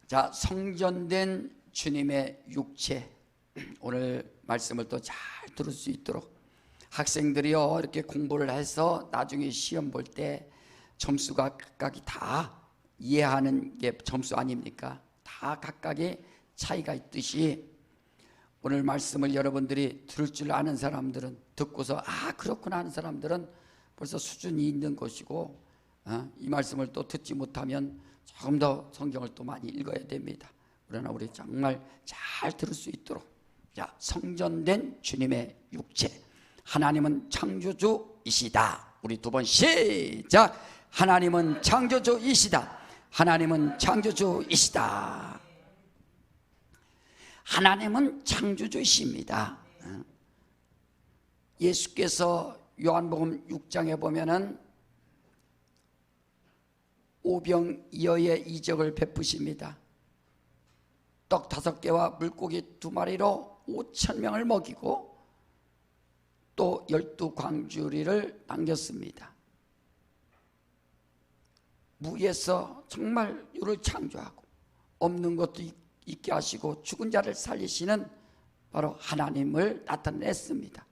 자, 성전된 주님의 육체, 오늘 말씀을 또 잘 들을 수 있도록 학생들이요 이렇게 공부를 해서 나중에 시험 볼 때 점수가 각각이 다 이해하는 게 점수 아닙니까? 다 각각의 차이가 있듯이 오늘 말씀을 여러분들이 들을 줄 아는 사람들은 듣고서 아 그렇구나 하는 사람들은 벌써 수준이 있는 것이고, 이 말씀을 또 듣지 못하면 조금 더 성경을 또 많이 읽어야 됩니다. 그러나 우리 정말 잘 들을 수 있도록, 자, 성전된 주님의 육체, 하나님은 창조주이시다. 우리 두 번 시작. 하나님은 창조주이시다. 하나님은 창조주이시다. 하나님은 창조주이십니다. 예수께서 요한복음 6장에 보면은 오병이어의 이적을 베푸십니다. 떡 5개와 물고기 2마리로 5,000명을 먹이고 또 12광주리를 남겼습니다. 무에서 정말 유를 창조하고 없는 것도 있게 하시고 죽은 자를 살리시는 바로 하나님을 나타냈습니다.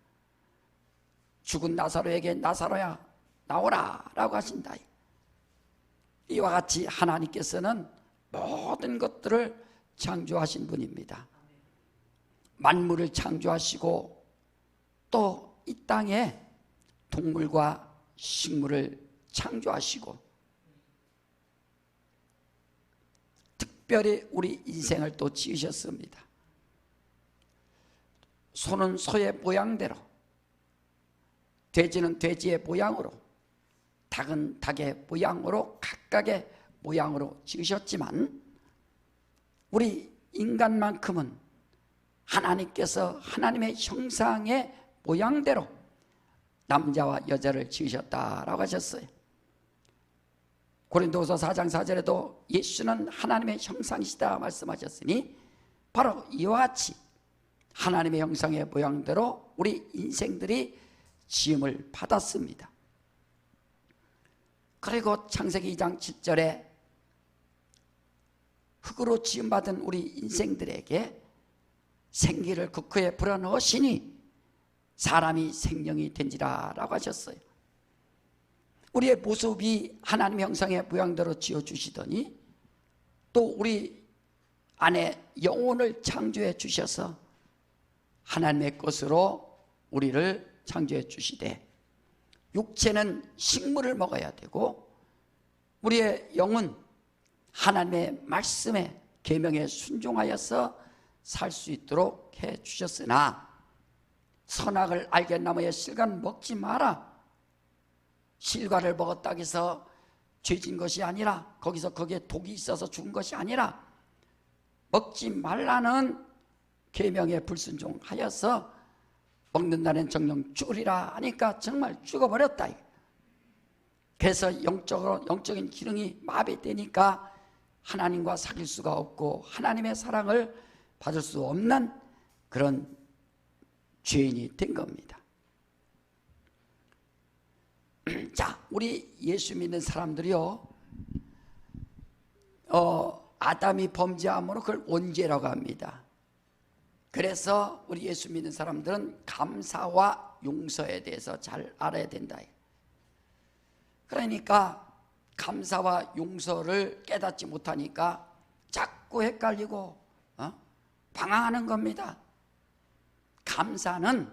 죽은 나사로에게 나사로야 나오라 라고 하신다. 이와 같이 하나님께서는 모든 것들을 창조하신 분입니다. 만물을 창조하시고 또 이 땅에 동물과 식물을 창조하시고 특별히 우리 인생을 또 지으셨습니다. 소는 소의 모양대로, 돼지는 돼지의 모양으로, 닭은 닭의 모양으로 각각의 모양으로 지으셨지만 우리 인간만큼은 하나님께서 하나님의 형상의 모양대로 남자와 여자를 지으셨다라고 하셨어요. 고린도후서 4장 4절에도 예수는 하나님의 형상이시다 말씀하셨으니 바로 이와 같이 하나님의 형상의 모양대로 우리 인생들이 지음을 받았습니다. 그리고 창세기 2장 7절에 흙으로 지음받은 우리 인생들에게 생기를 그 코에 불어넣으시니 사람이 생명이 된지라 라고 하셨어요. 우리의 모습이 하나님의 형상의 모양대로 지어주시더니 또 우리 안에 영혼을 창조해 주셔서 하나님의 것으로 우리를 창조해 주시되 육체는 식물을 먹어야 되고 우리의 영은 하나님의 말씀에 계명에 순종하여서 살 수 있도록 해 주셨으나 선악을 알게 나무의 실과는 먹지 마라. 실과를 먹었다고 해서 죄진 것이 아니라 거기에 독이 있어서 죽은 것이 아니라 먹지 말라는 계명에 불순종하여서 먹는다는 정령 죽으리라 하니까 정말 죽어버렸다. 그래서 영적인 기능이 마비되니까 하나님과 사귈 수가 없고 하나님의 사랑을 받을 수 없는 그런 죄인이 된 겁니다. 자, 우리 예수 믿는 사람들이요, 아담이 범죄함으로 그걸 원죄라고 합니다. 그래서 우리 예수 믿는 사람들은 감사와 용서에 대해서 잘 알아야 된다. 그러니까 감사와 용서를 깨닫지 못하니까 자꾸 헷갈리고 방황하는 겁니다. 감사는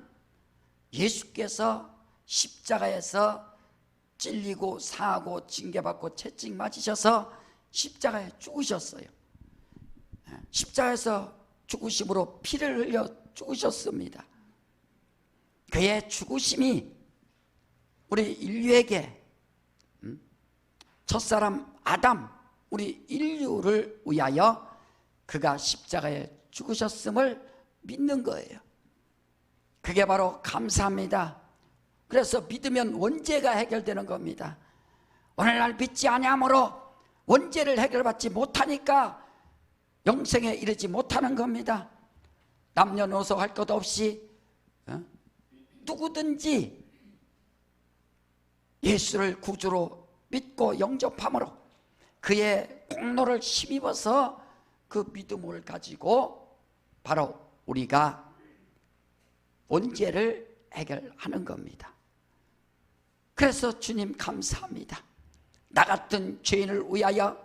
예수께서 십자가에서 찔리고 상하고 징계받고 채찍 맞으셔서 십자가에 죽으셨어요. 십자가에서 죽으심으로 피를 흘려 죽으셨습니다. 그의 죽으심이 우리 인류에게 첫사람 아담, 우리 인류를 위하여 그가 십자가에 죽으셨음을 믿는 거예요. 그게 바로 감사합니다. 그래서 믿으면 원죄가 해결되는 겁니다. 오늘날 믿지 아니함으로 원죄를 해결받지 못하니까 영생에 이르지 못하는 겁니다. 남녀노소 할 것 없이 누구든지 예수를 구주로 믿고 영접함으로 그의 공로를 힘입어서 그 믿음을 가지고 바로 우리가 문제를 해결하는 겁니다. 그래서 주님 감사합니다. 나 같은 죄인을 위하여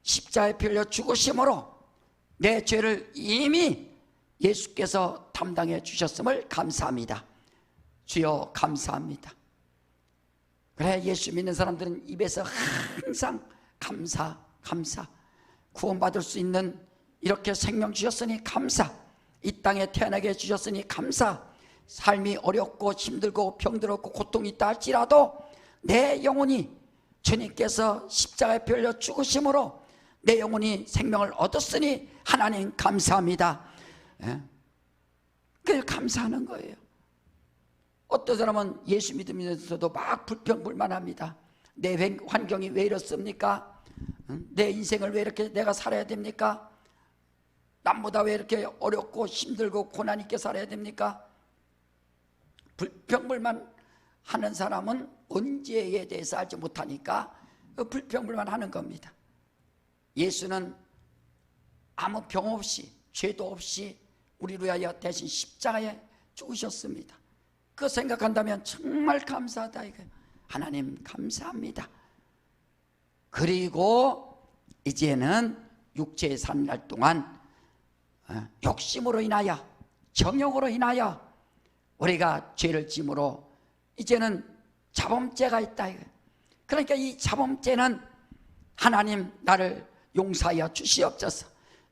십자가에 빌려 죽으심으로 내 죄를 이미 예수께서 담당해 주셨음을 감사합니다. 주여 감사합니다. 그래, 예수 믿는 사람들은 입에서 항상 감사, 감사. 구원받을 수 있는 이렇게 생명 주셨으니 감사, 이 땅에 태어나게 해주셨으니 감사. 삶이 어렵고 힘들고 병들었고 고통이 있다 할지라도 내 영혼이 주님께서 십자가에 빌려 죽으심으로 내 영혼이 생명을 얻었으니 하나님 감사합니다. 그래서 감사하는 거예요. 어떤 사람은 예수 믿으면서도 막 불평불만합니다. 내 환경이 왜 이렇습니까? 내 인생을 왜 이렇게 내가 살아야 됩니까? 남보다 왜 이렇게 어렵고 힘들고 고난 있게 살아야 됩니까? 불평불만 하는 사람은 언제에 대해서 알지 못하니까 불평불만 하는 겁니다. 예수는 아무 병 없이 죄도 없이 우리를 위하여 대신 십자가에 죽으셨습니다. 그거 생각한다면 정말 감사하다 이거예요. 하나님 감사합니다. 그리고 이제는 육체에 사는 날 동안 욕심으로 인하여 정욕으로 인하여 우리가 죄를 짐으로 이제는 자범죄가 있다 이거예요. 그러니까 이 자범죄는 하나님 나를 용서하여 주시옵소서,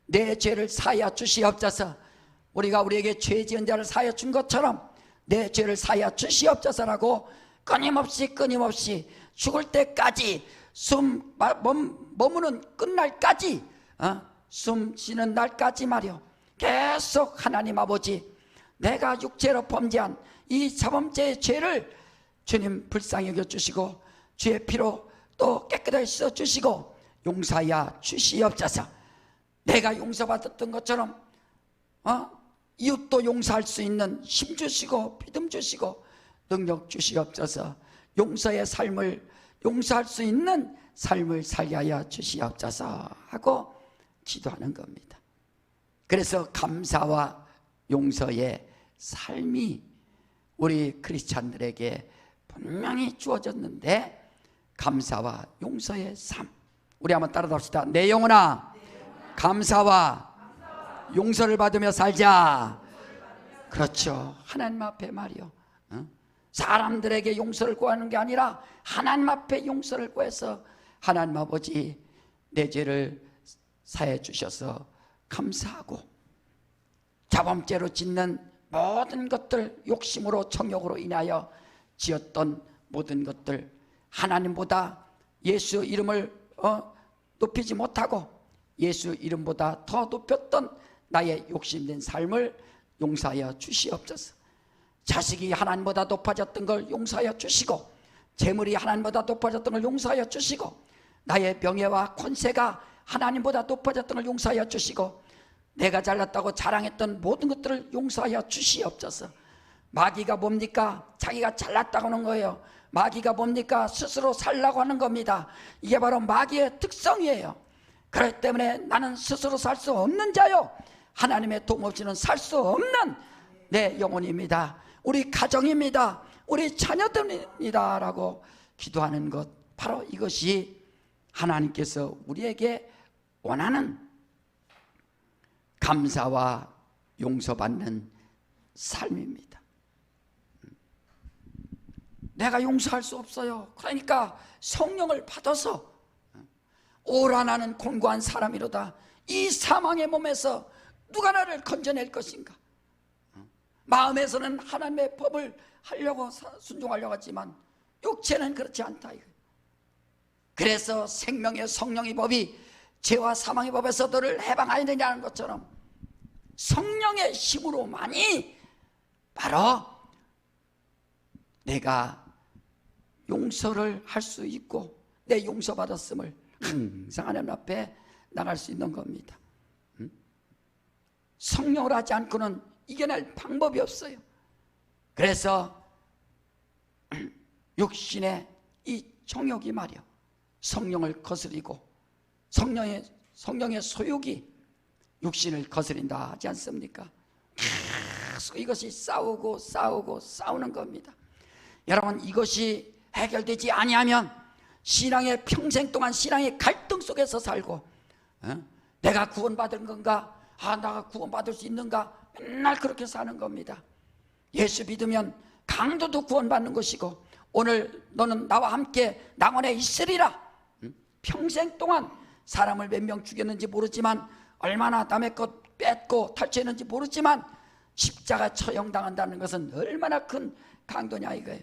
내 죄를 사하여 주시옵소서, 우리가 우리에게 죄 지은 자를 사하여 준 것처럼 내 죄를 사하여 주시옵소서라고 끊임없이 죽을 때까지 숨 머무는 끝날까지 숨 쉬는 날까지 말이요 계속 하나님 아버지 내가 육체로 범죄한 이 자범죄의 죄를 주님 불쌍히 여겨주시고 주의 피로 또 깨끗하게 씻어주시고 용서하여 주시옵소서. 내가 용서받았던 것처럼 이웃도 용서할 수 있는 힘 주시고 믿음 주시고 능력 주시옵소서. 용서의 삶을 용서할 수 있는 삶을 살게 하여 주시옵소서 하고 기도하는 겁니다. 그래서 감사와 용서의 삶이 우리 크리스찬들에게 분명히 주어졌는데 감사와 용서의 삶 우리 한번 따라 합시다. 내 영혼아 감사와 용서를 받으며 살자. 그렇죠. 하나님 앞에 말이요 사람들에게 용서를 구하는 게 아니라 하나님 앞에 용서를 구해서 하나님 아버지 내 죄를 사해 주셔서 감사하고 자범죄로 짓는 모든 것들 욕심으로 정욕으로 인하여 지었던 모든 것들 하나님보다 예수 이름을 높이지 못하고 예수 이름보다 더 높였던 나의 욕심된 삶을 용서하여 주시옵소서. 자식이 하나님보다 높아졌던 걸 용서하여 주시고 재물이 하나님보다 높아졌던 걸 용서하여 주시고 나의 명예와 권세가 하나님보다 높아졌던 걸 용서하여 주시고 내가 잘났다고 자랑했던 모든 것들을 용서하여 주시옵소서. 마귀가 뭡니까? 자기가 잘났다고 하는 거예요. 마귀가 뭡니까? 스스로 살라고 하는 겁니다. 이게 바로 마귀의 특성이에요. 그렇기 때문에 나는 스스로 살 수 없는 자요 하나님의 도움 없이는 살 수 없는 내 영혼입니다. 우리 가정입니다. 우리 자녀들입니다 라고 기도하는 것 바로 이것이 하나님께서 우리에게 원하는 감사와 용서받는 삶입니다. 내가 용서할 수 없어요. 그러니까 성령을 받아서 오라 나는 곤고한 사람이로다. 이 사망의 몸에서 누가 나를 건져낼 것인가? 마음에서는 하나님의 법을 하려고 순종하려고 하지만 육체는 그렇지 않다. 그래서 생명의 성령의 법이 죄와 사망의 법에서 너를 해방하느냐는 것처럼 성령의 힘으로만이 바로 내가 용서를 할 수 있고 내 용서받았음을 항상 하나님 앞에 나갈 수 있는 겁니다. 성령을 하지 않고는 이겨낼 방법이 없어요. 그래서 육신의 이 정욕이 말이요 성령을 거스리고 성령의 소욕이 육신을 거스린다 하지 않습니까? 계속 이것이 싸우는 겁니다. 여러분, 이것이 해결되지 아니하면 신앙의 평생 동안 신앙의 갈등 속에서 살고, 내가 구원받은 건가? 내가 구원받을 수 있는가? 맨날 그렇게 사는 겁니다. 예수 믿으면 강도도 구원받는 것이고, 오늘 너는 나와 함께 낙원에 있으리라. 평생 동안 사람을 몇 명 죽였는지 모르지만, 얼마나 남의 것 뺏고 탈취했는지 모르지만, 십자가 처형당한다는 것은 얼마나 큰 강도냐 이거예요.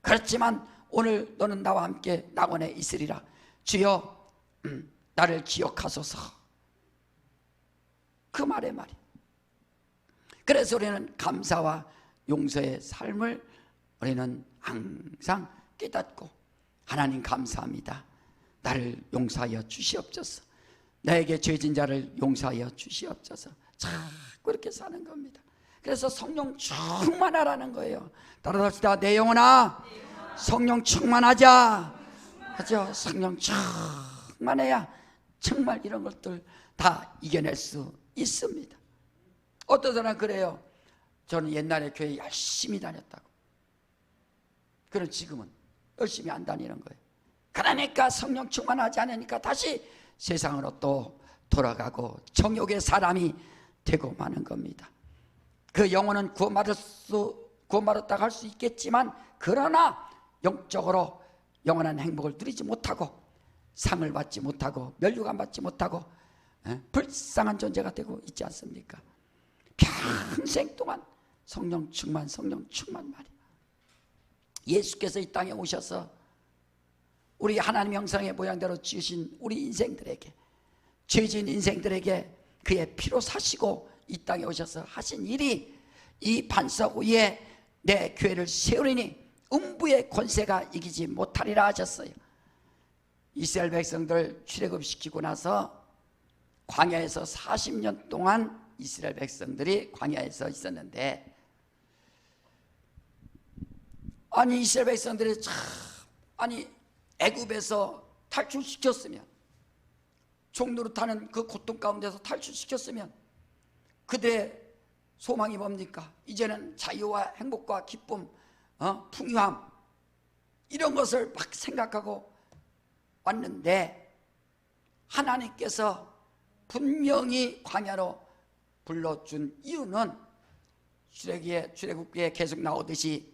그렇지만 오늘 너는 나와 함께 낙원에 있으리라. 주여 나를 기억하소서. 그 말의 말이. 그래서 우리는 감사와 용서의 삶을 우리는 항상 깨닫고, 하나님 감사합니다. 나를 용서하여 주시옵소서. 나에게 죄진 자를 용서하여 주시옵소서. 자꾸 이렇게 사는 겁니다. 그래서 성령 충만하라는 거예요. 따라합시다. 내 영혼아 성령 충만하자 하죠. 성령 충만해야 정말 이런 것들 다 이겨낼 수 있습니다. 어떤 사람은 그래요. 저는 옛날에 교회 열심히 다녔다고. 그럼 지금은 열심히 안 다니는 거예요. 그러니까 성령 충만하지 않으니까 다시 세상으로 또 돌아가고 정욕의 사람이 되고 마는 겁니다. 그 영혼은 구원받았다고 할 수 있겠지만, 그러나 영적으로 영원한 행복을 누리지 못하고, 상을 받지 못하고, 면류관 받지 못하고, 불쌍한 존재가 되고 있지 않습니까? 평생 동안 성령 충만 말이야. 예수께서 이 땅에 오셔서 우리 하나님 형상의 모양대로 지으신 우리 인생들에게, 죄진 인생들에게 그의 피로 사시고 이 땅에 오셔서 하신 일이, 이 반석 위에 내 교회를 세우리니 음부의 권세가 이기지 못하리라 하셨어요. 이스라엘 백성들 출애굽시키고 나서 광야에서 40년 동안 이스라엘 백성들이 광야에서 있었는데, 아니 이스라엘 백성들이 애굽에서 탈출시켰으면, 종노릇하는 그 고통 가운데서 탈출시켰으면 그들의 소망이 뭡니까? 이제는 자유와 행복과 기쁨, 풍요함, 이런 것을 막 생각하고 왔는데, 하나님께서 분명히 광야로 불러준 이유는 출애굽기에 계속 나오듯이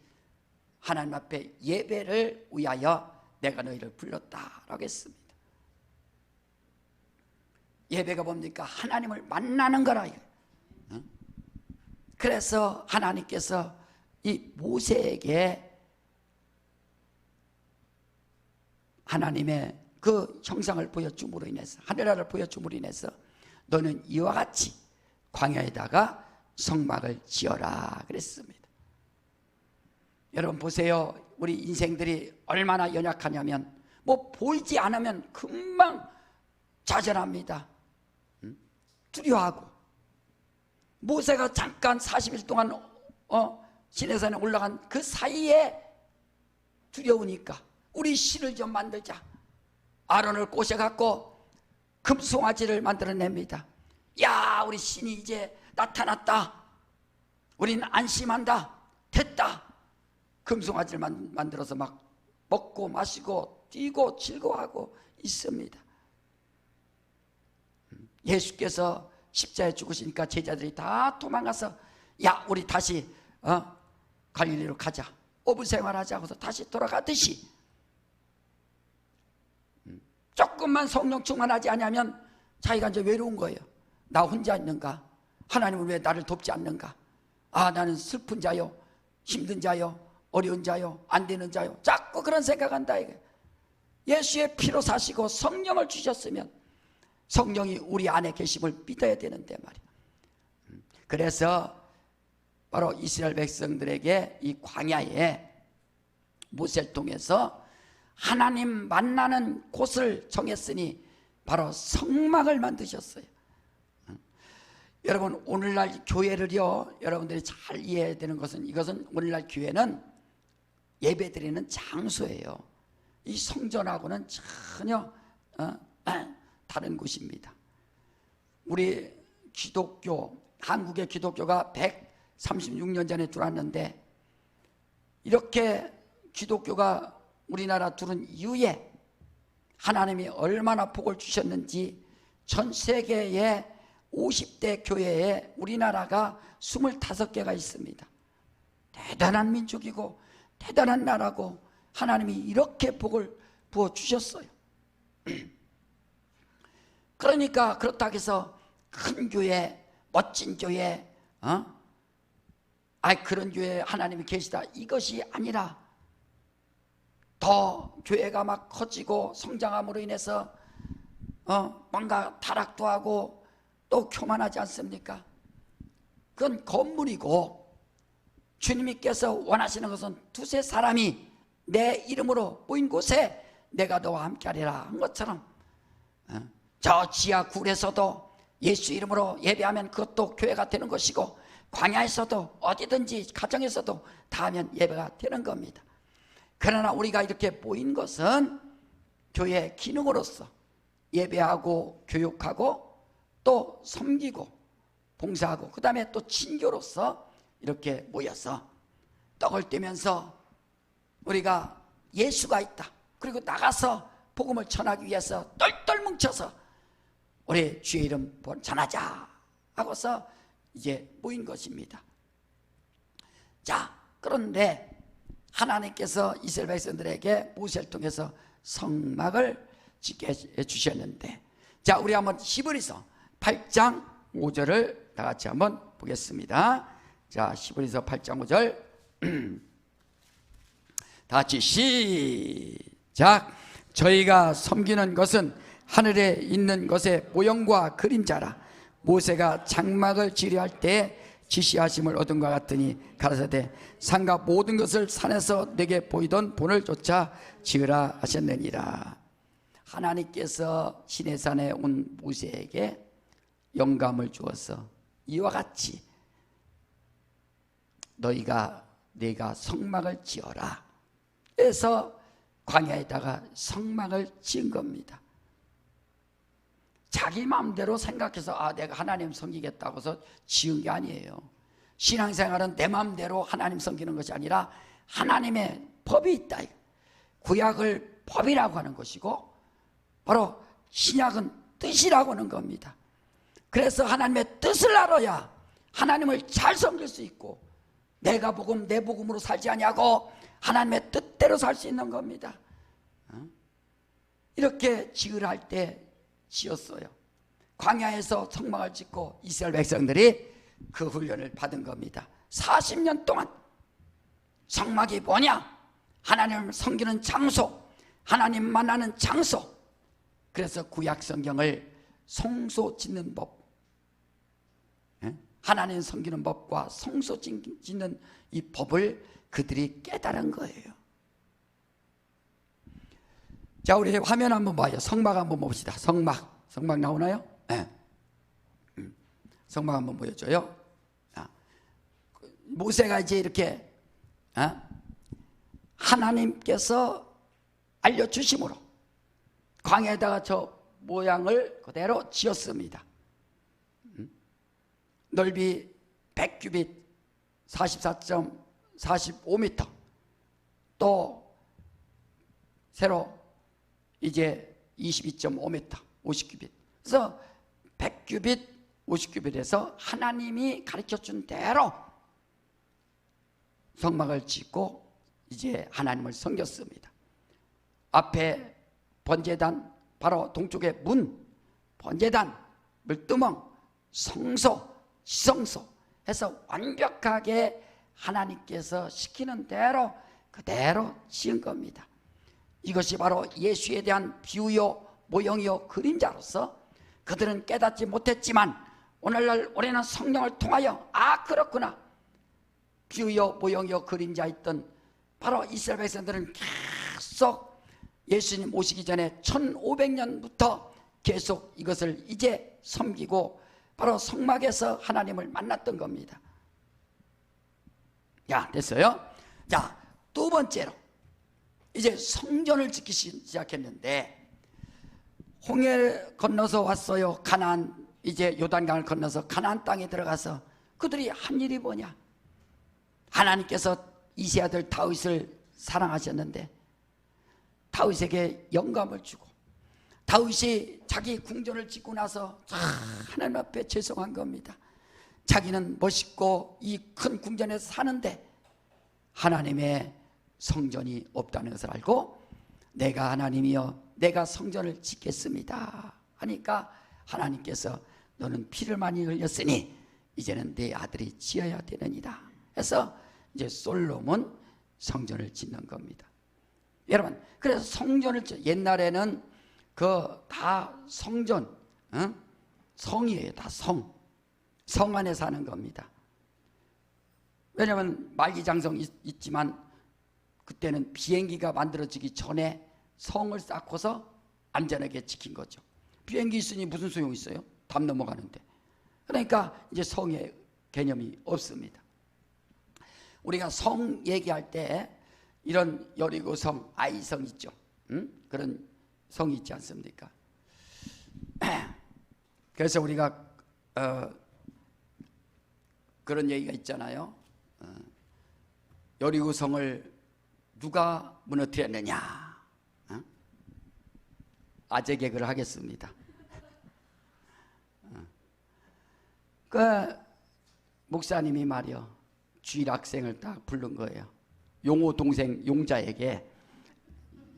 하나님 앞에 예배를 위하여 내가 너희를 불렀다라고 했습니다. 예배가 뭡니까? 하나님을 만나는 거라. 그래서 하나님께서 이 모세에게 하나님의 그 형상을 보여줌으로 인해서, 하늘나라를 보여줌으로 인해서 너는 이와 같이 광야에다가 성막을 지어라 그랬습니다. 여러분 보세요. 우리 인생들이 얼마나 연약하냐면, 보이지 않으면 금방 좌절합니다. 두려워하고. 모세가 잠깐 40일 동안 시내산에 올라간 그 사이에 두려우니까 우리 신을 좀 만들자. 아론을 꼬셔갖고 금송아지를 만들어냅니다. 야, 우리 신이 이제 나타났다. 우리는 안심한다. 됐다. 금송아지를 만들어서 막 먹고 마시고 뛰고 즐거워하고 있습니다. 예수께서 십자가에 죽으시니까 제자들이 다 도망가서, 야 우리 다시 갈릴리로 가자, 어부 생활하자 하고서 다시 돌아가듯이, 조금만 성령 충만하지 않으면 자기가 이제 외로운 거예요. 나 혼자 있는가? 하나님은 왜 나를 돕지 않는가? 나는 슬픈 자요, 힘든 자요, 어려운 자요, 안 되는 자요, 자꾸 그런 생각한다 이게. 예수의 피로 사시고 성령을 주셨으면 성령이 우리 안에 계심을 믿어야 되는데 말이야. 그래서 바로 이스라엘 백성들에게 이 광야에 모세를 통해서 하나님 만나는 곳을 정했으니 바로 성막을 만드셨어요. 여러분 오늘날 교회를요, 여러분들이 잘 이해해야 되는 것은, 이것은 오늘날 교회는 예배드리는 장소예요. 이 성전하고는 전혀 다른 곳입니다. 우리 한국의 기독교가 136년 전에 들어왔는데, 이렇게 기독교가 우리나라 들어온 이후에 하나님이 얼마나 복을 주셨는지 전 세계의 50대 교회에 우리나라가 25개가 있습니다. 대단한 민족이고 대단한 나라고 하나님이 이렇게 복을 부어주셨어요. 그러니까 그렇다고 해서 큰 교회, 멋진 교회, 그런 교회에 하나님이 계시다, 이것이 아니라 더 교회가 막 커지고 성장함으로 인해서 뭔가 타락도 하고 또 교만하지 않습니까? 그건 건물이고, 주님께서 원하시는 것은 두세 사람이 내 이름으로 모인 곳에 내가 너와 함께하리라 한 것처럼, 저 지하 굴에서도 예수 이름으로 예배하면 그것도 교회가 되는 것이고, 광야에서도 어디든지 가정에서도 다 하면 예배가 되는 겁니다. 그러나 우리가 이렇게 모인 것은 교회의 기능으로서 예배하고 교육하고 또 섬기고 봉사하고, 그 다음에 또 친교로서 이렇게 모여서 떡을 떼면서 우리가 예수가 있다, 그리고 나가서 복음을 전하기 위해서 똘똘 뭉쳐서 우리 주의 이름 전하자 하고서 이제 모인 것입니다. 자, 그런데 하나님께서 이스라엘 백성들에게 모세를 통해서 성막을 짓게 해주셨는데, 자, 우리 한번 히브리서 8장 5절을 다 같이 한번 보겠습니다. 자, 히브리서 8장 5절 다 같이 시작. 저희가 섬기는 것은 하늘에 있는 것의 모형과 그림자라. 모세가 장막을 지으려 할 때 지시하심을 얻은 것 같으니 가라사대 산과 모든 것을 산에서 내게 보이던 본을 쫓아 지으라 하셨느니라. 하나님께서 시내산에 온 모세에게 영감을 주어서 이와 같이 내가 성막을 지어라 해서 광야에다가 성막을 지은 겁니다. 자기 마음대로 생각해서 내가 하나님 섬기겠다고 해서 지은 게 아니에요. 신앙생활은 내 마음대로 하나님 섬기는 것이 아니라 하나님의 법이 있다. 구약을 법이라고 하는 것이고, 바로 신약은 뜻이라고 하는 겁니다. 그래서 하나님의 뜻을 알아야 하나님을 잘 섬길 수 있고, 내가 복음 내 복음으로 살지 아니하고 하나님의 뜻대로 살 수 있는 겁니다. 이렇게 지으라 할 때 지었어요. 광야에서 성막을 짓고 이스라엘 백성들이 그 훈련을 받은 겁니다. 40년 동안 성막이 뭐냐? 하나님을 섬기는 장소, 하나님 만나는 장소. 그래서 구약 성경을 성소 짓는 법, 하나님 섬기는 법과 성소 짓는 이 법을 그들이 깨달은 거예요. 자, 우리 화면 한번 봐요. 성막 한번 봅시다. 성막 나오나요? 네. 성막 한번 보여줘요. 모세가 이제 이렇게 하나님께서 알려주심으로 광야에다가 저 모양을 그대로 지었습니다. 넓이 100규빗 44.45m, 또 세로 이제 22.5m 50규빗. 그래서 100규빗 50규빗에서 하나님이 가르쳐준 대로 성막을 짓고 이제 하나님을 섬겼습니다. 앞에 번제단, 바로 동쪽에 문, 번제단, 물두멍, 성소, 지성소 해서 완벽하게 하나님께서 시키는 대로 그대로 지은 겁니다. 이것이 바로 예수에 대한 비유요 모형이요 그림자로서 그들은 깨닫지 못했지만 오늘날 우리는 성령을 통하여 그렇구나, 비유요 모형이요 그림자 있던 바로 이스라엘 백성들은 계속 예수님 오시기 전에 1500년부터 계속 이것을 이제 섬기고 바로 성막에서 하나님을 만났던 겁니다. 야, 됐어요? 자, 두 번째로 이제 성전을 짓기 시작했는데, 홍해 건너서 왔어요. 가나안 이제 요단강을 건너서 가나안 땅에 들어가서 그들이 한 일이 뭐냐? 하나님께서 이세 아들 다윗을 사랑하셨는데 다윗에게 영감을 주고 다윗이 자기 궁전을 짓고 나서 하나님 앞에 죄송한 겁니다. 자기는 멋있고 이 큰 궁전에서 사는데 하나님의 성전이 없다는 것을 알고 내가 하나님이여 내가 성전을 짓겠습니다 하니까 하나님께서 너는 피를 많이 흘렸으니 이제는 내 아들이 지어야 되느니라 해서 이제 솔로몬 성전을 짓는 겁니다. 여러분, 그래서 성전을 옛날에는 그 다 성전, 성이에요. 다 성 안에 사는 겁니다. 왜냐하면 만리장성 있지만 그때는 비행기가 만들어지기 전에 성을 쌓고서 안전하게 지킨 거죠. 비행기 있으니 무슨 소용이 있어요? 담 넘어가는데. 그러니까 이제 성의 개념이 없습니다. 우리가 성 얘기할 때 이런 여리고성, 아이성 있죠. 그런 성이 있지 않습니까? 그래서 우리가 그런 얘기가 있잖아요. 여리고성을 누가 무너뜨렸느냐? 아재 개그를 하겠습니다. 그 목사님이 말이요 주일학생을 딱 부른 거예요. 용호 동생 용자에게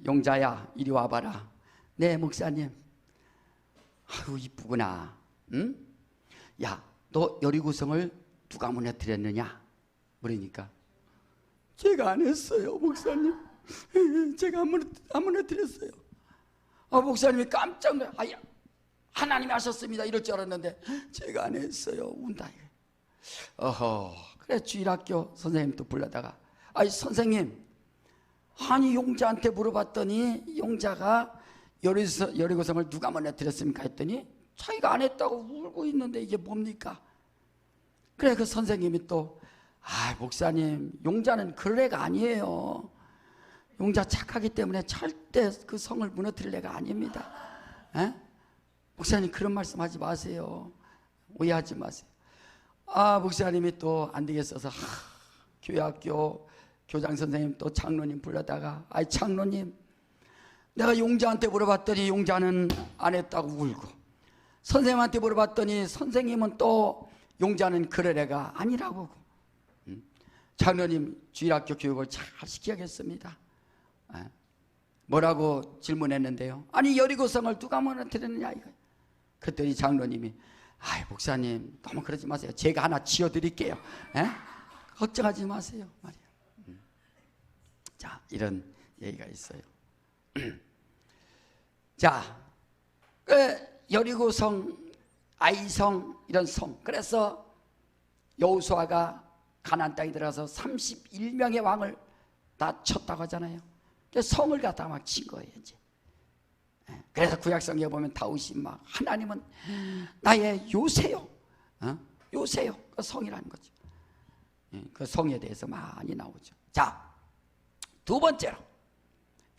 용자야 이리 와봐라. 네 목사님. 아유 이쁘구나. 응? 야 너 여리고성을 누가 무너뜨렸느냐? 그러니까 제가 안 했어요 목사님. 제가 안 무너뜨렸어요. 목사님이 깜짝 놀라. 아야 하나님이 하셨습니다 이럴 줄 알았는데 제가 안 했어요. 운다. 어허. 그래 주일학교 선생님 또 불러다가 아이 선생님 아니 용자한테 물어봤더니 용자가 여리고성을 누가 무너뜨렸습니까 했더니 자기가 안 했다고 울고 있는데 이게 뭡니까? 그래 그 선생님이 또 목사님 용자는 그럴 애가 아니에요. 용자 착하기 때문에 절대 그 성을 무너뜨릴 애가 아닙니다. 에? 목사님 그런 말씀 하지 마세요. 오해하지 마세요. 목사님이 또 안 되겠어서 교회학교 교장 선생님 또 장로님 불러다가 장로님 내가 용자한테 물어봤더니 용자는 안 했다고 울고 선생님한테 물어봤더니 선생님은 또 용자는 그럴 애가 아니라고. 장로님 주일학교 교육을 잘 시켜야겠습니다. 뭐라고 질문했는데요. 아니 여리고성을 누가 무너뜨렸느냐 이거. 그랬더니 장로님이 목사님 너무 그러지 마세요. 제가 하나 지어드릴게요. 걱정하지 마세요 말이야. 자 이런 얘기가 있어요. 자 여리고성, 아이성 이런 성. 그래서 여호수아가 가나안 땅에 들어가서 31명의 왕을 다 쳤다고 하잖아요. 성을 갖다가 막 친 거예요 이제. 그래서 구약성경에 보면 다윗이 막 하나님은 나의 요새요, 요새요. 그 성이라는 거죠. 그 성에 대해서 많이 나오죠. 자, 두 번째로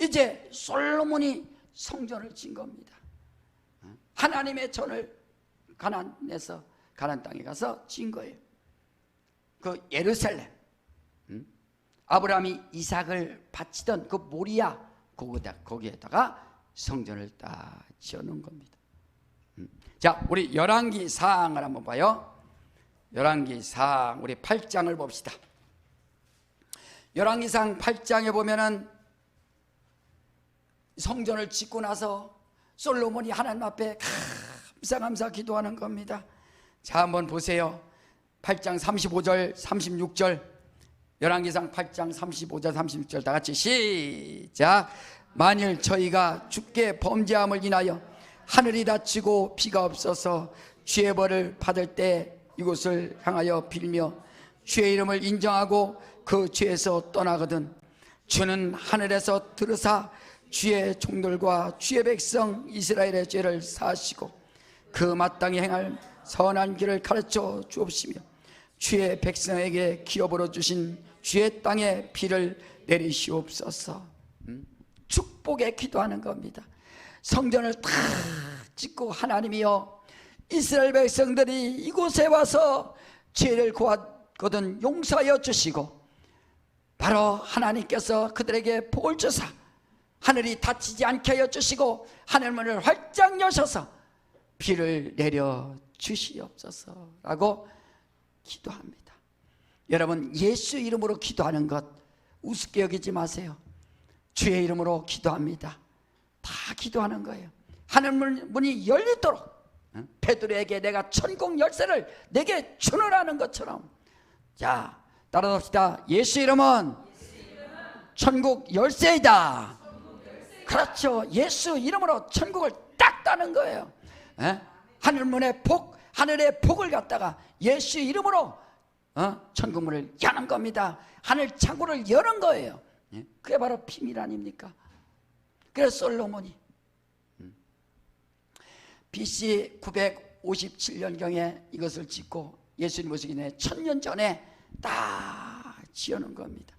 이제 솔로몬이 성전을 진 겁니다. 하나님의 전을 가나안에서 가나안 땅에 가서 진 거예요. 그 예루살렘, 아브라함이 이삭을 바치던 그 모리아 거기에다가 성전을 딱 지어놓은 겁니다. 자, 우리 열왕기상을 한번 봐요. 열왕기상 우리 8장을 봅시다. 열왕기상 8장에 보면은 성전을 짓고 나서 솔로몬이 하나님 앞에 감사 기도하는 겁니다. 자, 한번 보세요. 8장 35절 36절 열왕기상 8장 35절 36절 다 같이 시작. 만일 저희가 주께 범죄함을 인하여 하늘이 닫히고 비가 없어서 주의 벌을 받을 때 이곳을 향하여 빌며 주의 이름을 인정하고 그 죄에서 떠나거든 주는 하늘에서 들으사 주의 종들과 주의 백성 이스라엘의 죄를 사하시고 그 마땅히 행할 선한 길을 가르쳐 주옵시며 주의 백성에게 기업으로 주신 주의 땅에 비를 내리시옵소서. 축복에 기도하는 겁니다. 성전을 다 짓고 하나님이여 이스라엘 백성들이 이곳에 와서 죄를 구하거든 용서하여 주시고, 바로 하나님께서 그들에게 복을 주사 하늘이 닫히지 않게 하여 주시고 하늘문을 활짝 여셔서 비를 내려 주시옵소서라고 기도합니다. 여러분, 예수 이름으로 기도하는 것 우습게 여기지 마세요. 주의 이름으로 기도합니다. 다 기도하는 거예요. 하늘문이 열리도록 베드로에게 내가 천국 열쇠를 내게 주노라는 것처럼, 자, 따라합시다. 예수 이름은 천국 열쇠이다. 그렇죠. 예수 이름으로 천국을 딱 따는 거예요. 하늘문의 복, 하늘의 복을 갖다가 예수 이름으로 천국문을 여는 겁니다. 하늘 창고를 여는 거예요. 그게 바로 비밀 아닙니까? 그래서 솔로몬이 BC 957년경에 이것을 짓고 예수님 오시기 전에 1000년 전에 딱 지어놓은 겁니다.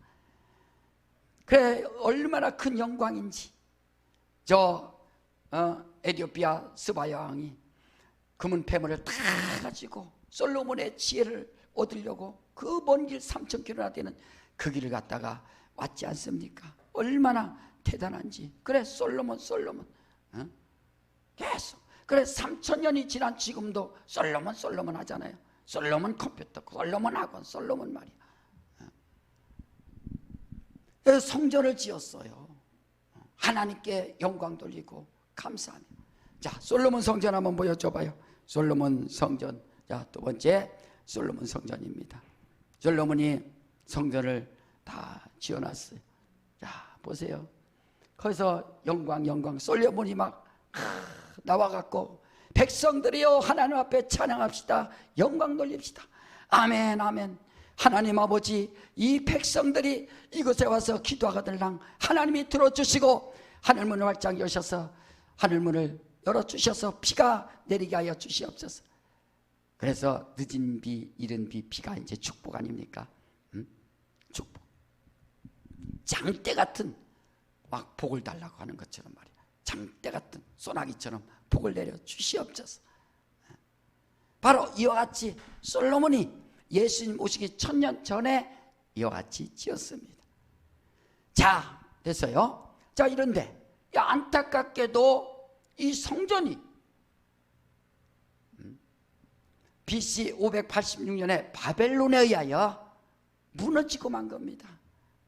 그래, 얼마나 큰 영광인지. 에디오피아 스바 여왕이 금은 폐물을 다 가지고 솔로몬의 지혜를 얻으려고 그 먼 길 3000km나 되는 그 길을 갔다가 왔지 않습니까? 얼마나 대단한지. 그래, 솔로몬 계속. 그래, 3000년이 지난 지금도 솔로몬 하잖아요. 솔로몬 컴퓨터, 솔로몬 학원, 솔로몬 말이야. 그래서 성전을 지었어요. 하나님께 영광 돌리고 감사하며. 자, 솔로몬 성전 한번 보여줘봐요. 솔로몬 성전. 자, 두 번째 솔로몬 성전입니다. 솔로몬이 성전을 다 지어놨어요. 자, 보세요. 거기서 영광 솔로몬이 막 나와갖고 백성들이여 하나님 앞에 찬양합시다. 영광 돌립시다. 아멘 아멘. 하나님 아버지, 이 백성들이 이곳에 와서 기도하거들랑 하나님이 들어주시고 하늘문을 활짝 여셔서 하늘문을 열어주셔서 비가 내리게 하여 주시옵소서. 그래서 늦은 비, 이른 비, 비가 이제 축복 아닙니까? 축복. 장대 같은 막 복을 달라고 하는 것처럼 말이야. 장대 같은 소나기처럼 복을 내려 주시옵소서. 바로 이와 같이 솔로몬이 예수님 오시기 1000년 전에 이와 같이 지었습니다. 자, 됐어요. 자, 이런데 안타깝게도 이 성전이 BC 586년에 바벨론에 의하여 무너지고 만 겁니다.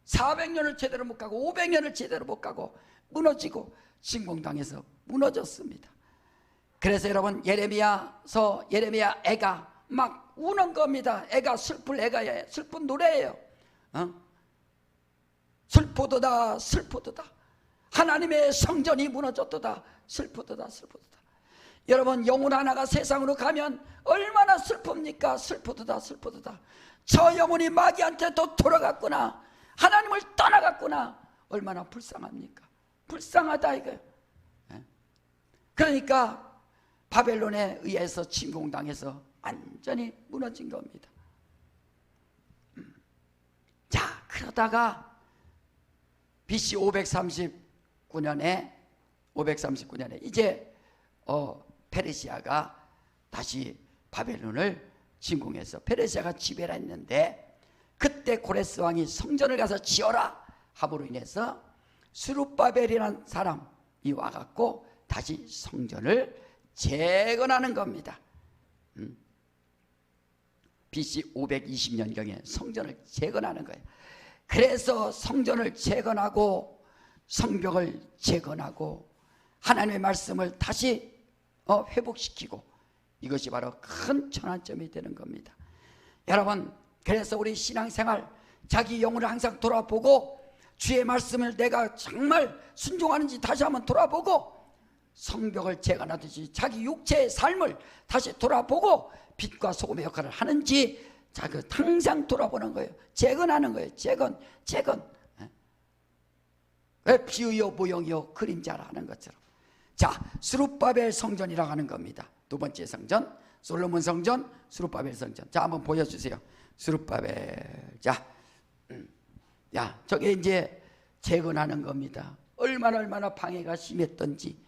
400년을 제대로 못 가고 500년을 제대로 못 가고 무너지고 침공당해서 무너졌습니다. 그래서 여러분, 예레미야서 예레미야 애가 막 우는 겁니다. 애가 슬플 애가예요. 슬픈 노래예요. 슬프도다 슬프도다. 하나님의 성전이 무너졌도다. 슬프도다 슬프도다. 여러분, 영혼 하나가 세상으로 가면 얼마나 슬픕니까? 슬프도다 슬프도다. 저 영혼이 마귀한테 또 돌아갔구나. 하나님을 떠나갔구나. 얼마나 불쌍합니까? 불쌍하다 이거예요. 그러니까 바벨론에 의해서 침공당해서 완전히 무너진 겁니다. 자, 그러다가 BC 539년에 이제 페르시아가 다시 바벨론을 침공해서 페르시아가 지배를 했는데, 그때 고레스 왕이 성전을 가서 지어라 함으로 인해서 스룹바벨이라는 사람이 와갖고 다시 성전을 재건하는 겁니다. BC 520년경에 성전을 재건하는 거예요. 그래서 성전을 재건하고 성벽을 재건하고 하나님의 말씀을 다시 회복시키고, 이것이 바로 큰 전환점이 되는 겁니다. 여러분, 그래서 우리 신앙생활 자기 영혼을 항상 돌아보고 주의 말씀을 내가 정말 순종하는지 다시 한번 돌아보고, 성벽을 재건하듯이 자기 육체의 삶을 다시 돌아보고 빛과 소금의 역할을 하는지 항상 돌아보는 거예요. 재건하는 거예요. 재건. 왜 비유요 모형이요 그림자라 하는 것처럼. 자, 스룹바벨 성전이라고 하는 겁니다. 두 번째 성전, 솔로몬 성전, 스룹바벨 성전. 자, 한번 보여주세요. 스룹바벨. 자, 저게 이제 재건하는 겁니다. 얼마나 방해가 심했던지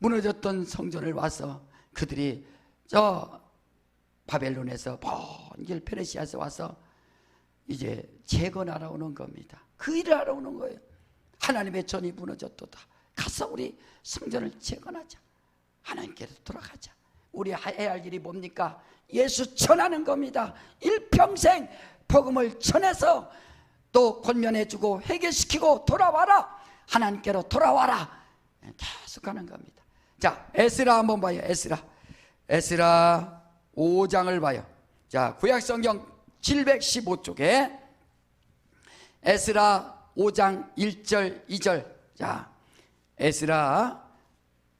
무너졌던 성전을 와서 그들이 저 바벨론에서 먼 길 페르시아에서 와서 이제 재건하러 오는 겁니다. 그 일을 하러 오는 거예요. 하나님의 전이 무너졌도다. 가서 우리 성전을 재건하자. 하나님께로 돌아가자. 우리 해야 할 일이 뭡니까? 예수 전하는 겁니다. 일평생 복음을 전해서 또 권면해주고 회개시키고 돌아와라. 하나님께로 돌아와라. 계속 하는 겁니다. 자, 에스라 한번 봐요. 에스라 5장을 봐요. 자, 구약성경 715쪽에 에스라 5장 1절 2절. 자, 에스라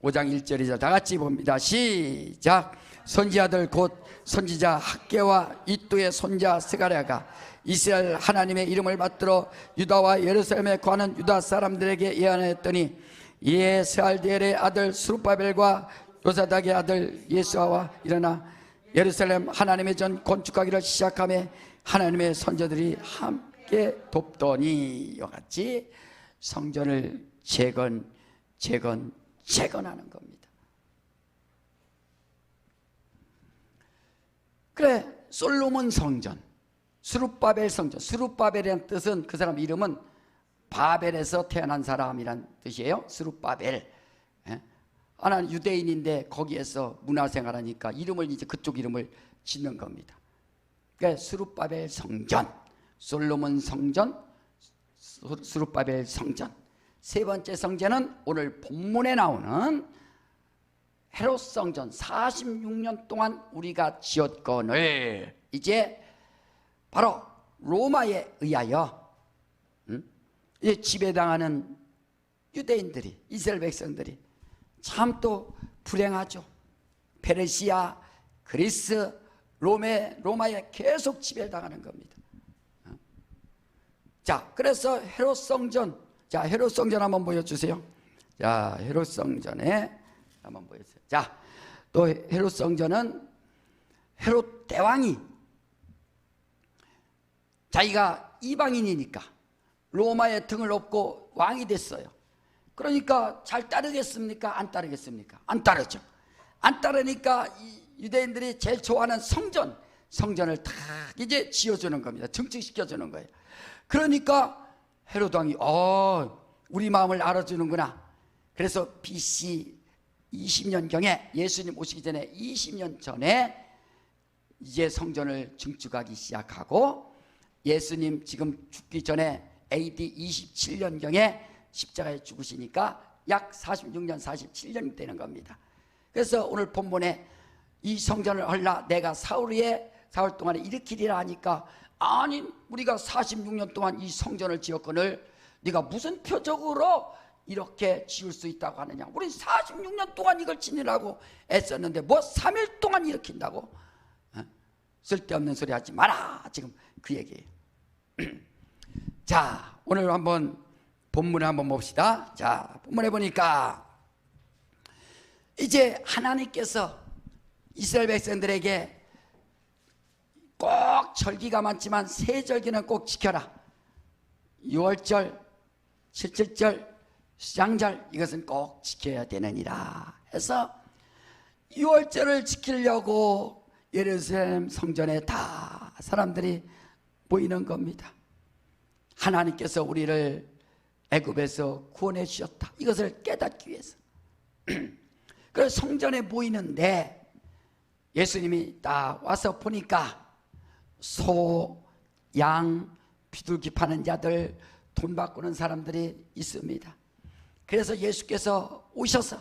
5장 1절 2절 다 같이 봅니다. 시작. 선지자들 곧 선지자 학개와 이또의 손자 스가랴가 이스라엘 하나님의 이름을 받들어 유다와 예루살렘에 거하는 유다 사람들에게 예언하였더니 이에 스알디엘의 아들 스룹바벨과 요사닥의 아들 예수아와 일어나 예루살렘 하나님의 전 건축하기를 시작하며 하나님의 선조들이 함께 돕더니 이와 같이 성전을 재건하는 겁니다. 그래, 솔로몬 성전, 스룹바벨 성전. 스룹바벨이라는 뜻은 그 사람 이름은 바벨에서 태어난 사람이란 뜻이에요. 스룹바벨. 하나는 유대인인데 거기에서 문화생활하니까 이름을 이제 그쪽 이름을 짓는 겁니다. 그러니까 스룹바벨 성전, 솔로몬 성전, 스룹바벨 성전. 세 번째 성전은 오늘 본문에 나오는 헤롯 성전. 46년 동안 우리가 지었건을 이제 바로 로마에 의하여 이제 지배당하는 유대인들이, 이스라엘 백성들이 참 또 불행하죠. 페르시아, 그리스, 로마에 계속 지배당하는 겁니다. 자, 그래서 헤롯 성전. 자, 헤롯 성전 한번 보여주세요. 자, 헤롯 성전에 한번 보여주세요. 자, 또 헤롯 성전은 헤롯 대왕이 자기가 이방인이니까 로마의 등을 업고 왕이 됐어요. 그러니까 잘 따르겠습니까? 안 따르겠습니까? 안 따르죠. 안 따르니까 유대인들이 제일 좋아하는 성전을 다 이제 지어주는 겁니다. 증축시켜주는 거예요. 그러니까 헤롯 왕이 우리 마음을 알아주는구나. 그래서 BC 20년경에 예수님 오시기 전에 20년 전에 이제 성전을 증축하기 시작하고 예수님 지금 죽기 전에 AD 27년경에 십자가에 죽으시니까 약 46년 47년이 되는 겁니다. 그래서 오늘 본문에 이 성전을 헐라 내가 사흘 동안에 일으키리라 하니까 아니 우리가 46년 동안 이 성전을 지었거늘 네가 무슨 표적으로 이렇게 지을 수 있다고 하느냐. 우리 46년 동안 이걸 지으라고 애썼는데 뭐 3일 동안 일으킨다고? 쓸데없는 소리 하지 마라. 지금 그 얘기예요. 자, 오늘 한번 본문에 한번 봅시다. 자, 본문에 보니까 이제 하나님께서 이스라엘 백성들에게 꼭 절기가 많지만 세 절기는 꼭 지켜라. 6월절, 7.7절, 수장절 이것은 꼭 지켜야 되느니라 해서 6월절을 지키려고 예루살렘 성전에 다 사람들이 모이는 겁니다. 하나님께서 우리를 애굽에서 구원해 주셨다. 이것을 깨닫기 위해서. 그래서 성전에 모이는데 예수님이 딱 와서 보니까 소, 양, 비둘기 파는 자들, 돈 바꾸는 사람들이 있습니다. 그래서 예수께서 오셔서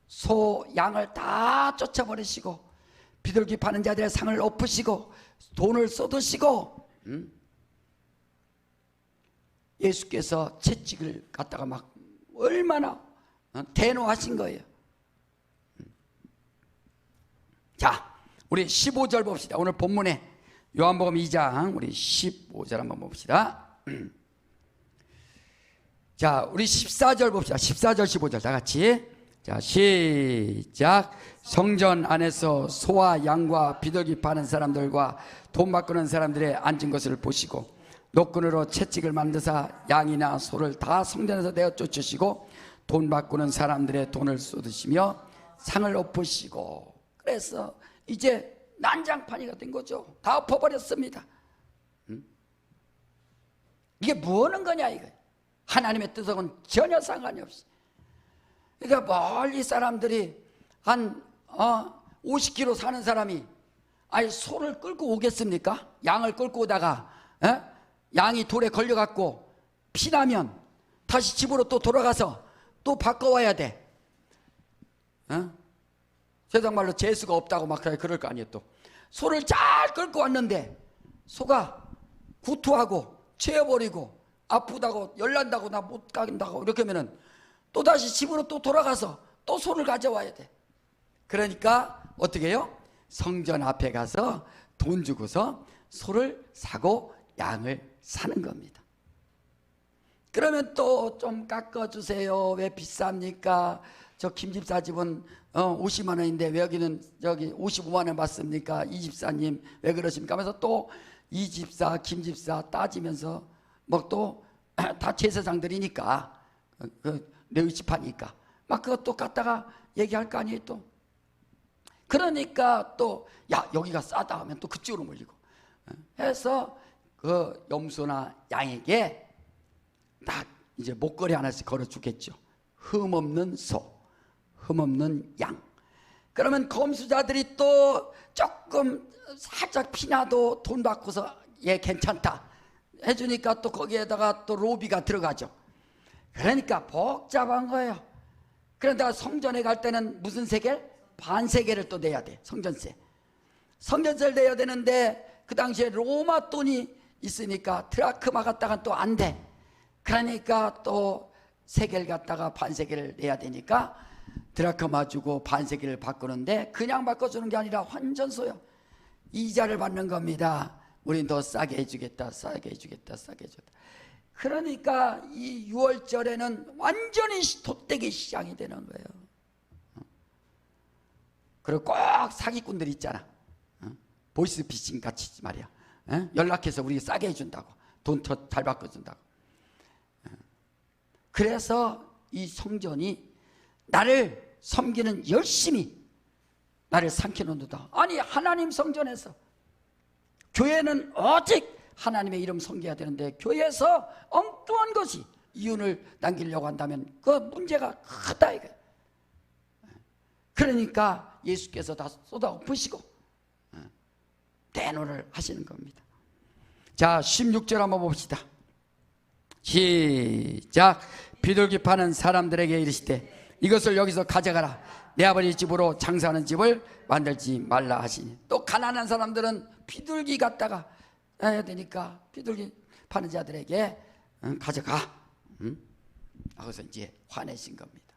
소, 양을 다 쫓아버리시고 비둘기 파는 자들의 상을 엎으시고 돈을 쏟으시고 예수께서 채찍을 갖다가 막 얼마나 대노하신 거예요. 자, 우리 15절 봅시다. 오늘 본문에 요한복음 2장 우리 15절 한번 봅시다. 자, 우리 14절 봅시다. 14절 15절 다 같이. 자, 시작. 성전 안에서 소와 양과 비둘기 파는 사람들과 돈 바꾸는 사람들의 앉은 것을 보시고 노끈으로 채찍을 만드사 양이나 소를 다 성전에서 내어 쫓으시고 돈 바꾸는 사람들의 돈을 쏟으시며 상을 엎으시고. 그래서 이제 난장판이가 된 거죠. 다 엎어버렸습니다. 이게 뭐 하는 거냐 이거. 하나님의 뜻하고는 전혀 상관이 없이. 그러니까 멀리 사람들이 한 50km 사는 사람이 아니 소를 끌고 오겠습니까? 양을 끌고 오다가 양이 돌에 걸려갖고 피나면 다시 집으로 또 돌아가서 또 바꿔와야 돼. 세상 말로 재수가 없다고 막 그럴 거 아니에요. 또 소를 잘 끌고 왔는데 소가 구토하고 채워버리고 아프다고 열난다고 나 못 간다고 이렇게 하면은 또 다시 집으로 또 돌아가서 또 소를 가져와야 돼. 그러니까 어떻게 해요? 성전 앞에 가서 돈 주고서 소를 사고 양을 사는 겁니다. 그러면 또 좀 깎아주세요. 왜 비쌉니까? 저 김집사 집은 50만 원인데 왜 여기는 저기 55만 원 받습니까? 이 집사님 왜 그러십니까? 하면서 또 이 집사 김집사 따지면서 뭐 또 다 제사장들이니까 레위지파니까 막 그것도 갖다가 얘기할 거 아니에요. 또 그러니까 또 야 여기가 싸다 하면 또 그쪽으로 몰리고 해서 그 염소나 양에게 딱 이제 목걸이 하나씩 걸어 주겠죠. 흠없는 소, 흠없는 양. 그러면 검수자들이 또 조금 살짝 피나도 돈 받고서 얘 괜찮다 해주니까 또 거기에다가 또 로비가 들어가죠. 그러니까 복잡한 거예요. 그런데 성전에 갈 때는 무슨 세겔? 반세겔을 또 내야 돼. 성전세. 성전세를 내야 되는데 그 당시에 로마 돈이 있으니까 드라크마 갖다가 또 안 돼. 그러니까 또 세겔 갖다가 반세겔을 내야 되니까 드라크마 주고 반세겔을 바꾸는데 그냥 바꿔주는 게 아니라 환전소요. 이자를 받는 겁니다. 우린 더 싸게 해주겠다, 싸게 해주겠다, 싸게 해주겠다. 그러니까 이 6월절에는 완전히 돗대기 시장이 되는 거예요. 그리고 꼭 사기꾼들 있잖아. 보이스피싱 같이 말이야. 연락해서 우리 싸게 해준다고, 돈 더 잘 바꿔준다고. 그래서 이 성전이 나를 섬기는 열심히 나를 삼키는도다. 아니 하나님 성전에서, 교회는 오직 하나님의 이름 섬겨야 되는데 교회에서 엉뚱한 것이 이윤을 남기려고 한다면 그 문제가 크다 이거예요. 그러니까 예수께서 다 쏟아 엎으시고 대노를 하시는 겁니다. 자 16절 한번 봅시다. 시작. 비둘기 파는 사람들에게 이르시되 이것을 여기서 가져가라. 내 아버지 집으로 장사하는 집을 만들지 말라 하시니. 또 가난한 사람들은 비둘기 갖다가 해야 되니까 비둘기 파는 자들에게 가져가. 그래서 이제 화내신 겁니다.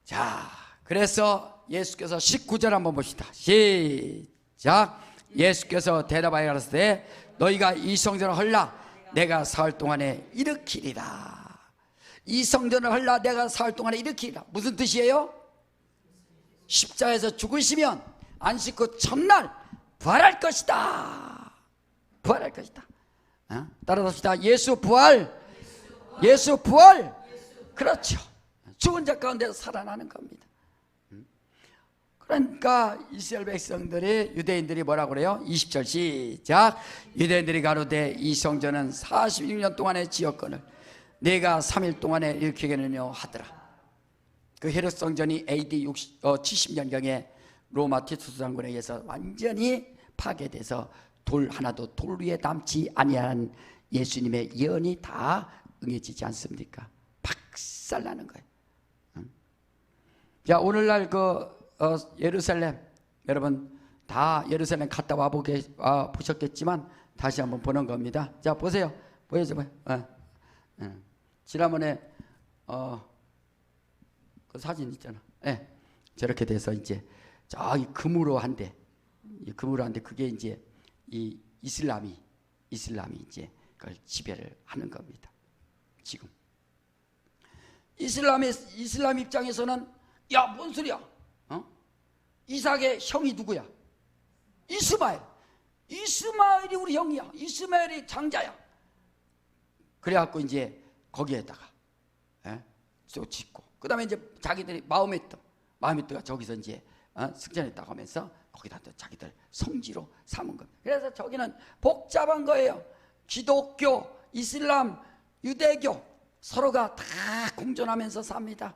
자, 그래서 예수께서 19절 한번 봅시다. 시작. 예수께서 대답하여 가라사대 너희가 이 성전을 헐라 내가 사흘 동안에 일으키리라. 이 성전을 헐라 내가 사흘 동안에 일으키리라. 무슨 뜻이에요? 십자가에서 죽으시면 안식 후 첫날 부활할 것이다. 부활할 것이다. 따라합시다. 예수 부활. 예수 부활. 그렇죠. 죽은 자 가운데서 살아나는 겁니다. 그러니까 이스라엘 백성들이, 유대인들이 뭐라고 그래요? 20절 시작. 유대인들이 가로되 이 성전은 46년 동안의 지었거늘 내가 3일 동안에 일으키겠느냐 하더라. 그 헤롯 성전이 AD 70년경에 로마 티투스 장군에 의해서 완전히 파괴돼서 돌 하나도 돌 위에 남지 아니한 예수님의 예언이 다 응해지지 않습니까? 박살나는 거예요. 자, 오늘날 예루살렘, 여러분 다 예루살렘 갔다 보셨겠지만 다시 한번 보는 겁니다. 자, 보세요. 보여줘봐요. 지난번에 그 사진 있잖아. 저렇게 돼서 이제 저기 금으로 한데, 그게 이제 이 이슬람이 이제 그걸 지배를 하는 겁니다. 지금 이슬람 입장에서는 야, 뭔 소리야? 이삭의 형이 누구야? 이스마엘이 우리 형이야. 이스마엘이 장자야. 그래갖고 이제 거기에다가 또 짓고, 그 다음에 이제 자기들이 마음의 뜻가 저기서 이제 승천했다고 하면서 거기다 또 자기들 성지로 삼은 겁니다. 그래서 저기는 복잡한 거예요. 기독교, 이슬람, 유대교 서로가 다 공존하면서 삽니다.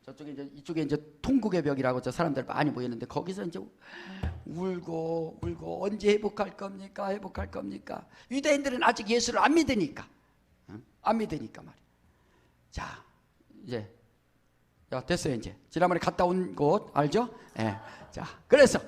저쪽에 이쪽에 이제 통곡의 벽이라고 저 사람들 많이 모이는데 거기서 이제 울고 언제 회복할 겁니까? 회복할 겁니까? 유대인들은 아직 예수를 안 믿으니까, 안 믿으니까 말이야. 자, 이제 됐어요. 이제 지난번에 갔다 온 곳 알죠? 예. 자, 그래서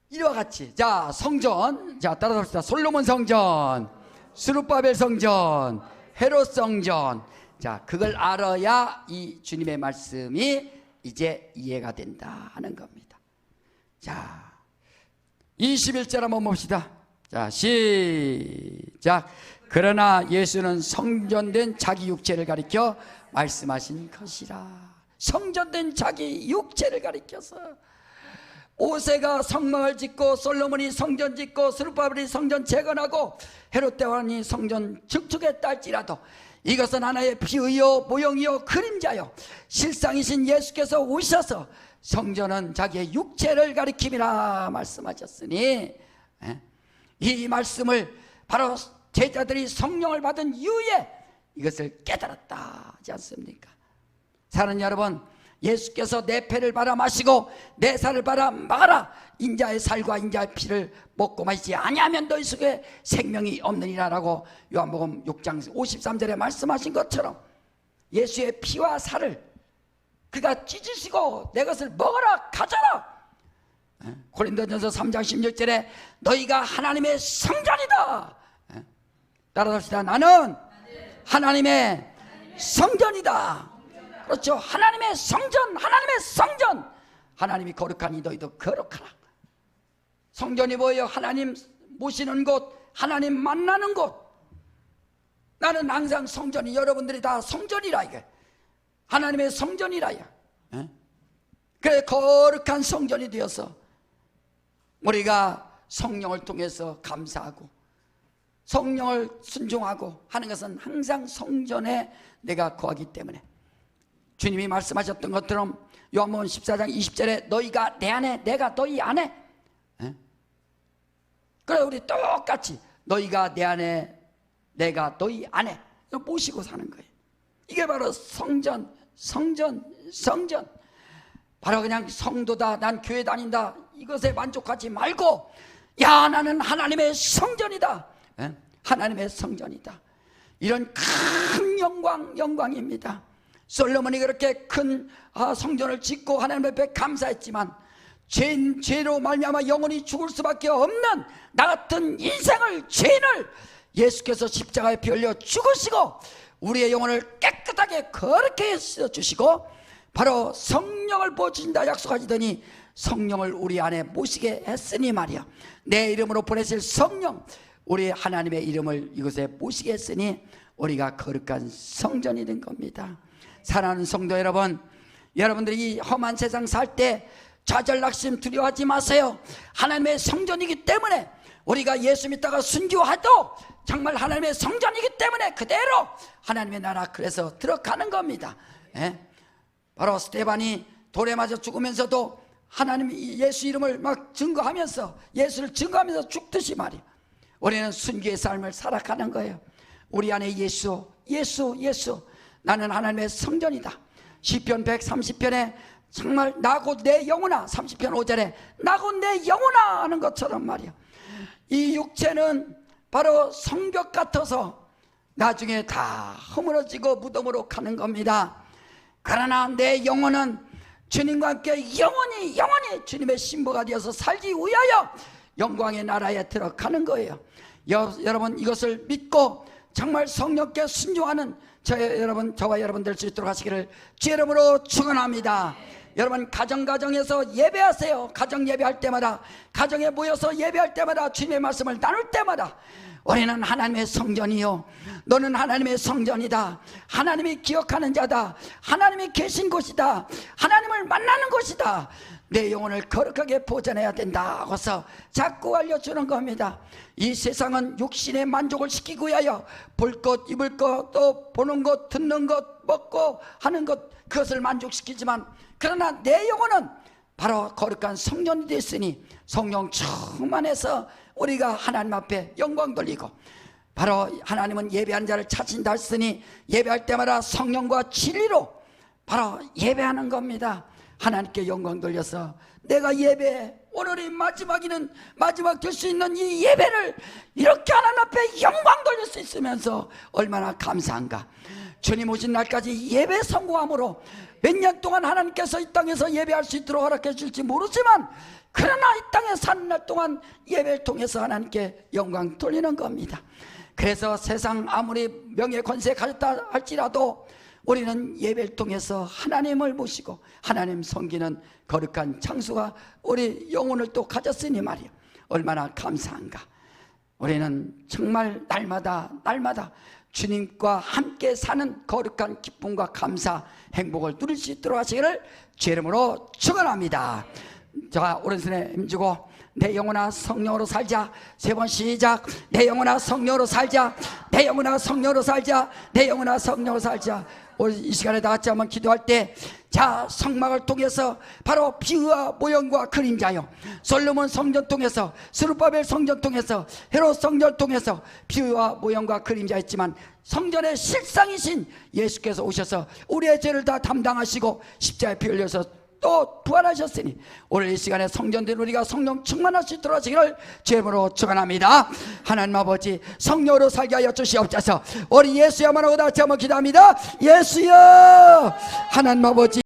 이와 같이 자 성전, 자 따라합시다. 솔로몬 성전, 스룹바벨 성전, 헤롯 성전. 자, 그걸 알아야 이 주님의 말씀이 이제 이해가 된다 하는 겁니다. 자, 21절 한번 봅시다. 자, 시작. 그러나 예수는 성전된 자기 육체를 가리켜 말씀하신 것이라. 성전된 자기 육체를 가리켜서 오세가 성막을 짓고 솔로몬이 성전 짓고 스룹바벨이 성전 재건하고 헤롯 대왕이 성전 증축했다 할지라도 이것은 하나의 비유요 모형이요 그림자요 실상이신 예수께서 오셔서 성전은 자기의 육체를 가리킴이라 말씀하셨으니, 이 말씀을 바로 제자들이 성령을 받은 이후에 이것을 깨달았다 하지 않습니까? 사랑하는 여러분, 예수께서 내 패를 받아 마시고 내 살을 받아 마라. 인자의 살과 인자의 피를 먹고 마시지 아니하면 너희 속에 생명이 없느니라 라고 요한복음 6장 53절에 말씀하신 것처럼 예수의 피와 살을 그가 찢으시고 내 것을 먹어라 가져라. 고린도전서 3장 16절에 너희가 하나님의 성전이다. 따라합시다. 나는 하나님의 성전이다. 그렇죠. 하나님의 성전, 하나님의 성전. 하나님이 거룩하니 너희도 거룩하라. 성전이 뭐예요? 하나님 모시는 곳, 하나님 만나는 곳. 나는 항상 성전이, 여러분들이 다 성전이라 이게. 하나님의 성전이라. 그래 거룩한 성전이 되어서 우리가 성령을 통해서 감사하고 성령을 순종하고 하는 것은 항상 성전에 내가 거하기 때문에 주님이 말씀하셨던 것처럼 요한복음 14장 20절에 너희가 내 안에 내가 너희 안에, 그래 우리 똑같이 너희가 내 안에 내가 너희 안에 모시고 사는 거예요. 이게 바로 성전. 바로 그냥 성도다, 난 교회 다닌다 이것에 만족하지 말고 야 나는 하나님의 성전이다. 하나님의 성전이다. 이런 큰 영광입니다. 솔로몬이 그렇게 큰 성전을 짓고 하나님 앞에 감사했지만 죄로 말미암아 영원히 죽을 수밖에 없는 나 같은 인생을, 죄인을 예수께서 십자가에 피 흘려 죽으시고 우리의 영혼을 깨끗하게 거룩하게 씻어주시고 바로 성령을 부어주신다 약속하시더니 성령을 우리 안에 모시게 했으니 말이야. 내 이름으로 보내실 성령, 우리 하나님의 이름을 이곳에 모시게 했으니 우리가 거룩한 성전이 된 겁니다. 사랑하는 성도 여러분, 여러분들이 이 험한 세상 살 때 좌절 낙심 두려워하지 마세요. 하나님의 성전이기 때문에 우리가 예수 믿다가 순교해도 정말 하나님의 성전이기 때문에 그대로 하나님의 나라 그래서 들어가는 겁니다. 바로 스데반이 돌에 맞아 죽으면서도 하나님 예수 이름을 막 증거하면서 예수를 증거하면서 죽듯이 말이에요. 우리는 순교의 삶을 살아가는 거예요. 우리 안에 예수. 나는 하나님의 성전이다. 시편 130편에 정말 나고 내 영혼아, 30편 5절에 나고 내 영혼아 하는 것처럼 말이야. 이 육체는 바로 성벽 같아서 나중에 다 허물어지고 무덤으로 가는 겁니다. 그러나 내 영혼은 주님과 함께 영원히 주님의 신부가 되어서 살기 위하여 영광의 나라에 들어가는 거예요. 여러분 이것을 믿고 정말 성령께 순종하는 저와 여러분 될 수 있도록 하시기를 주의 이름으로 축원합니다. 여러분 가정에서 예배하세요. 가정 예배할 때마다, 가정에 모여서 예배할 때마다, 주님의 말씀을 나눌 때마다 우리는 하나님의 성전이요, 너는 하나님의 성전이다. 하나님이 기억하는 자다. 하나님이 계신 곳이다. 하나님을 만나는 곳이다. 내 영혼을 거룩하게 보존해야 된다고서 자꾸 알려주는 겁니다. 이 세상은 육신의 만족을 시키기 위하여 볼 것, 입을 것, 또 보는 것, 듣는 것, 먹고 하는 것, 그것을 만족시키지만, 그러나 내 영혼은 바로 거룩한 성전이 됐으니 성령 충만해서 우리가 하나님 앞에 영광 돌리고, 바로 하나님은 예배하는 자를 찾으신다 했으니 예배할 때마다 성령과 진리로 바로 예배하는 겁니다. 하나님께 영광 돌려서 내가 예배, 오늘이 마지막이는 마지막 될 수 있는 이 예배를 이렇게 하나님 앞에 영광 돌릴 수 있으면서 얼마나 감사한가. 주님 오신 날까지 예배 성공함으로 몇 년 동안 하나님께서 이 땅에서 예배할 수 있도록 허락해 줄지 모르지만, 그러나 이 땅에 사는 날 동안 예배를 통해서 하나님께 영광 돌리는 겁니다. 그래서 세상 아무리 명예 권세 가졌다 할지라도 우리는 예배를 통해서 하나님을 모시고 하나님 섬기는 거룩한 장수가 우리 영혼을 또 가졌으니 말이에요. 얼마나 감사한가. 우리는 정말 날마다 주님과 함께 사는 거룩한 기쁨과 감사, 행복을 누릴 수 있도록 하시기를 주의 이름으로 축원합니다. 자, 오른손에 힘주고 내 영혼아 성령으로 살자. 세 번 시작. 내 영혼아 성령으로 살자. 내 영혼아 성령으로 살자. 내 영혼아 성령으로 살자. 오늘 이 시간에 다 같이 한번 기도할 때, 자, 성막을 통해서 바로 비유와 모형과 그림자요, 솔로몬 성전 통해서, 스룹바벨 성전 통해서, 헤롯 성전 통해서 비유와 모형과 그림자였지만 성전의 실상이신 예수께서 오셔서 우리의 죄를 다 담당하시고 십자가에 피 흘려서 또 부활하셨으니 오늘 이 시간에 성전된 우리가 성령 충만할 수 있도록 하시기를 주님으로 축원합니다. 하나님 아버지, 성령으로 살게 하여 주시옵소서. 우리 예수야만 하고 다 같이 한번 기도합니다. 예수여, 하나님 아버지